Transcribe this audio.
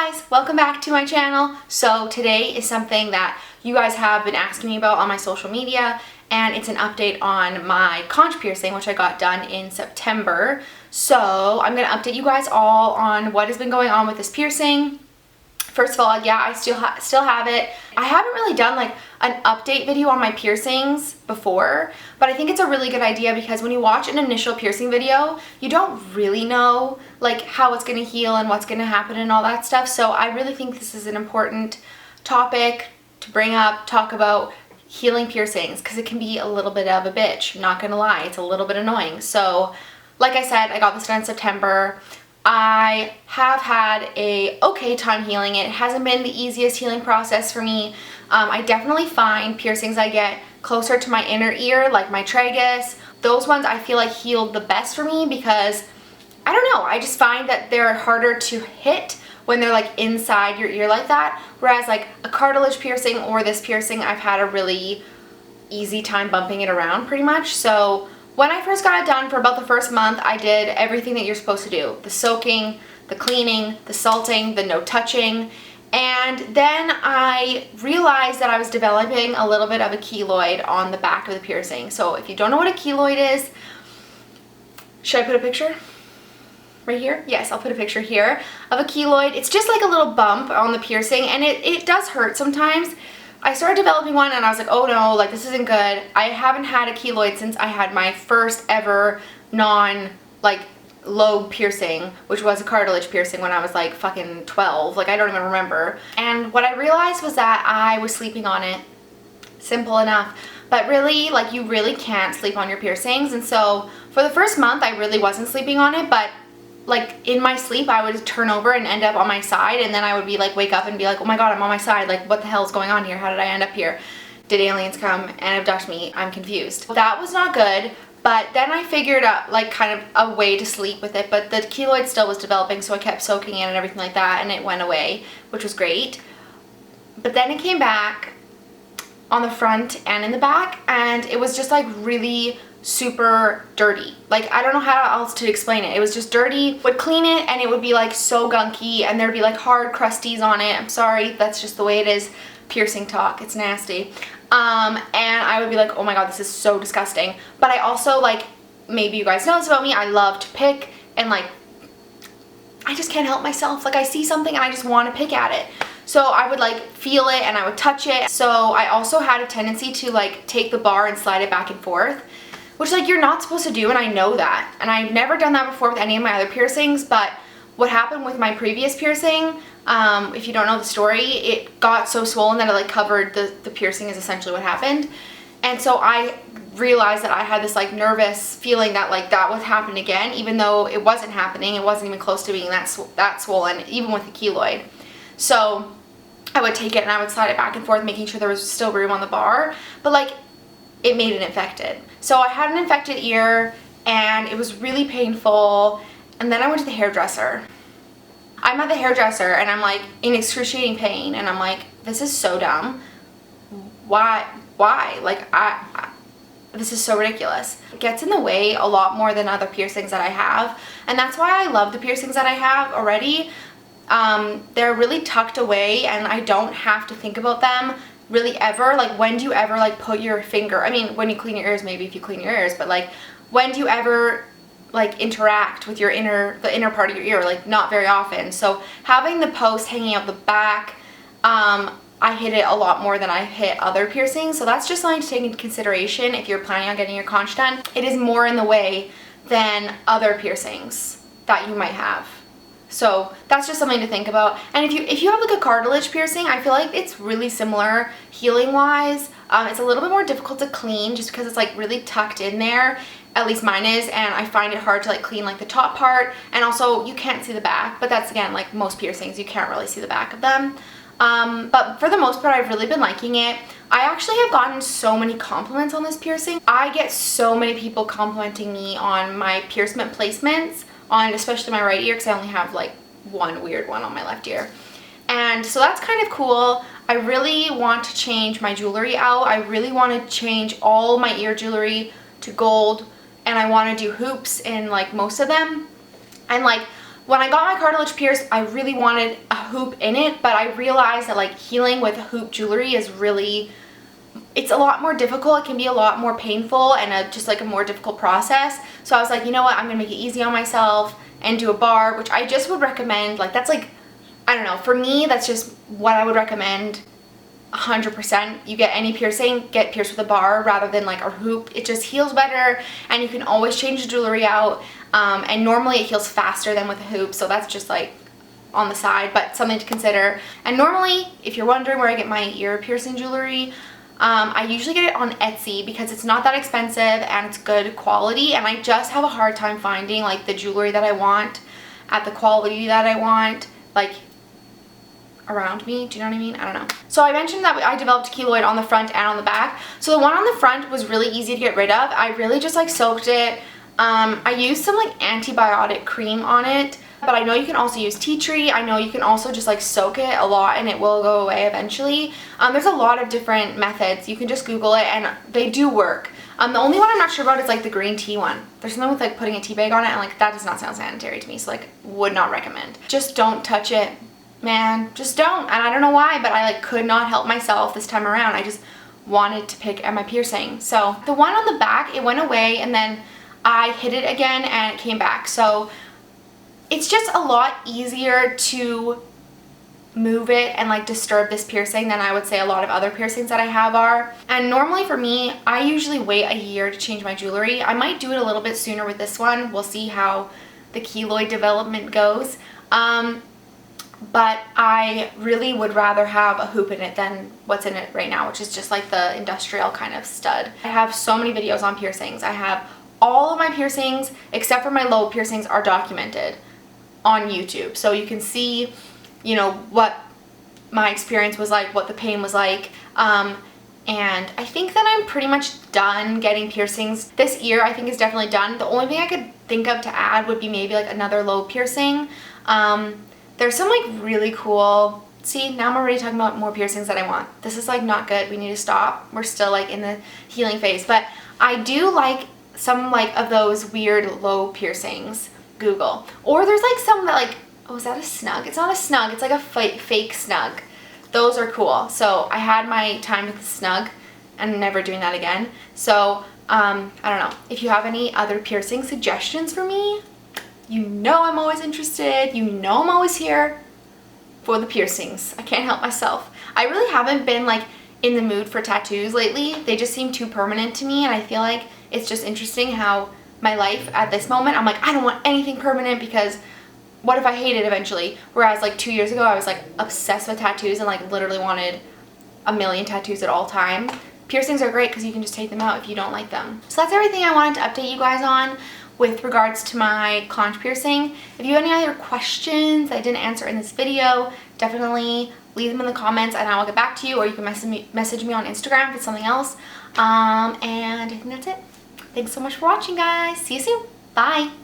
guys, welcome back to my channel. So today is something that you guys have been asking me about on my social media, and it's an update on my conch piercing, which I got done in September. So I'm gonna update you guys all on what has been going on with this piercing. First of all, yeah, I still have it. I haven't really done like an update video on my piercings before, but I think it's a really good idea because when you watch an initial piercing video, you don't really know like how it's gonna heal and what's gonna happen and all that stuff. So I really think this is an important topic to bring up, talk about healing piercings, because it can be a little bit of a bitch, I'm not gonna lie, it's a little bit annoying. So like I said, I got this done in September. I have had a okay time healing it. It hasn't been the easiest healing process for me. I definitely find piercings I get closer to my inner ear, like my tragus, those ones I feel like healed the best for me because, I don't know, I just find that they're harder to hit when they're like inside your ear like that. Whereas like a cartilage piercing or this piercing, I've had a really easy time bumping it around pretty much. So when I first got it done, for about the first month, I did everything that you're supposed to do. The soaking, the cleaning, the salting, the no touching. And then I realized that I was developing a little bit of a keloid on the back of the piercing. So if you don't know what a keloid is, should I put a picture? Right here? Yes, I'll put a picture here of a keloid. It's just like a little bump on the piercing, and it does hurt sometimes. I started developing one and I was like, oh no, like this isn't good. I haven't had a keloid since I had my first ever lobe piercing, which was a cartilage piercing when I was like fucking 12. Like I don't even remember. And what I realized was that I was sleeping on it. Simple enough. But really, like you really can't sleep on your piercings. And so for the first month, I really wasn't sleeping on it, but like in my sleep I would turn over and end up on my side, and then I would be like wake up and be like, oh my god, I'm on my side, like what the hell is going on here, how did I end up here, did aliens come and abduct me, I'm confused. That was not good, but then I figured out like kind of a way to sleep with it, but the keloid still was developing, so I kept soaking it and everything like that, and it went away, which was great. But then it came back on the front and in the back, and it was just like really super dirty. Like I don't know how else to explain it. It was just dirty. Would clean it and it would be like so gunky, and there'd be like hard crusties on it. I'm sorry, that's just the way it is. Piercing talk, it's nasty. And I would be like, oh my god, this is so disgusting. But I also, like, maybe you guys know this about me, I love to pick, and like I just can't help myself. Like I see something and I just want to pick at it. So I would like feel it and I would touch it. So I also had a tendency to like take the bar and slide it back and forth, which like you're not supposed to do, and I know that. And I've never done that before with any of my other piercings, but what happened with my previous piercing, if you don't know the story, it got so swollen that it like covered the piercing is essentially what happened. And so I realized that I had this like nervous feeling that like that would happen again, even though it wasn't happening. It wasn't even close to being that swollen, even with the keloid. So I would take it and I would slide it back and forth, making sure there was still room on the bar, but like it made it infected. So I had an infected ear and it was really painful, and then I went to the hairdresser. I'm at the hairdresser and I'm like in excruciating pain, and I'm like, this is so dumb. Why? Like this is so ridiculous. It gets in the way a lot more than other piercings that I have, and that's why I love the piercings that I have already. They're really tucked away and I don't have to think about them really ever. Like when do you ever like put your finger, I mean when you clean your ears, maybe if you clean your ears, but like when do you ever like interact with your the inner part of your ear? Like not very often. So having the post hanging out the back, I hit it a lot more than I hit other piercings. So that's just something to take into consideration if you're planning on getting your conch done. It is more in the way than other piercings that you might have. So that's just something to think about. And if you have like a cartilage piercing, I feel like it's really similar healing wise. It's a little bit more difficult to clean just because it's like really tucked in there. At least mine is, and I find it hard to like clean like the top part, and also you can't see the back, but that's again like most piercings, you can't really see the back of them. But for the most part I've really been liking it. I actually have gotten so many compliments on this piercing. I get so many people complimenting me on my piercement placements on especially my right ear, because I only have like one weird one on my left ear. And so that's kind of cool. I really want to change my jewelry out. I really want to change all my ear jewelry to gold, and I want to do hoops in like most of them. And like when I got my cartilage pierced, I really wanted a hoop in it, but I realized that like healing with hoop jewelry is really, it's a lot more difficult. It can be a lot more painful and just like a more difficult process. So I was like, you know what, I'm gonna make it easy on myself and do a bar, which I just would recommend. Like that's like, I don't know, for me, that's just what I would recommend 100%. You get any piercing, get pierced with a bar rather than like a hoop. It just heals better, and you can always change the jewelry out, and normally it heals faster than with a hoop, so that's just like on the side, but something to consider. And normally, if you're wondering where I get my ear piercing jewelry, I usually get it on Etsy because it's not that expensive and it's good quality, and I just have a hard time finding like the jewelry that I want at the quality that I want, like around me. Do you know what I mean? I don't know. So I mentioned that I developed a keloid on the front and on the back. So the one on the front was really easy to get rid of. I really just like soaked it. I used some like antibiotic cream on it, but I know you can also use tea tree. I know you can also just like soak it a lot and it will go away eventually. There's a lot of different methods. You can just Google it and they do work. The only one I'm not sure about is like the green tea one. There's something with like putting a tea bag on it, and like that does not sound sanitary to me, so like would not recommend. Just don't touch it. Man, just don't. And I don't know why, but I like could not help myself this time around. I just wanted to pick at my piercing. So the one on the back, it went away and then I hit it again and it came back. So it's just a lot easier to move it and like disturb this piercing than I would say a lot of other piercings that I have are. And normally for me, I usually wait a year to change my jewelry. I might do it a little bit sooner with this one. We'll see how the keloid development goes. But I really would rather have a hoop in it than what's in it right now, which is just like the industrial kind of stud. I have so many videos on piercings. I have all of my piercings, except for my lobe piercings, are documented on YouTube. So you can see, you know, what my experience was like, what the pain was like. And I think that I'm pretty much done getting piercings. This ear I think is definitely done. The only thing I could think of to add would be maybe like another lobe piercing. There's some like really cool, see, now I'm already talking about more piercings that I want. This is like not good. We need to stop. We're still like in the healing phase, but I do like some like of those weird lobe piercings. Google. Or there's like some that like, oh, is that a snug? It's not a snug. It's like a fake snug. Those are cool. So I had my time with the snug and never doing that again. So I don't know. If you have any other piercing suggestions for me, you know I'm always interested. You know I'm always here for the piercings. I can't help myself. I really haven't been like in the mood for tattoos lately. They just seem too permanent to me, and I feel like it's just interesting how my life at this moment, I'm like, I don't want anything permanent because what if I hate it eventually? Whereas like 2 years ago, I was like obsessed with tattoos and like literally wanted a million tattoos at all time. Piercings are great because you can just take them out if you don't like them. So that's everything I wanted to update you guys on with regards to my conch piercing. If you have any other questions I didn't answer in this video, definitely leave them in the comments and I will get back to you, or you can message me on Instagram if it's something else. And I think that's it. Thanks so much for watching, guys. See you soon. Bye.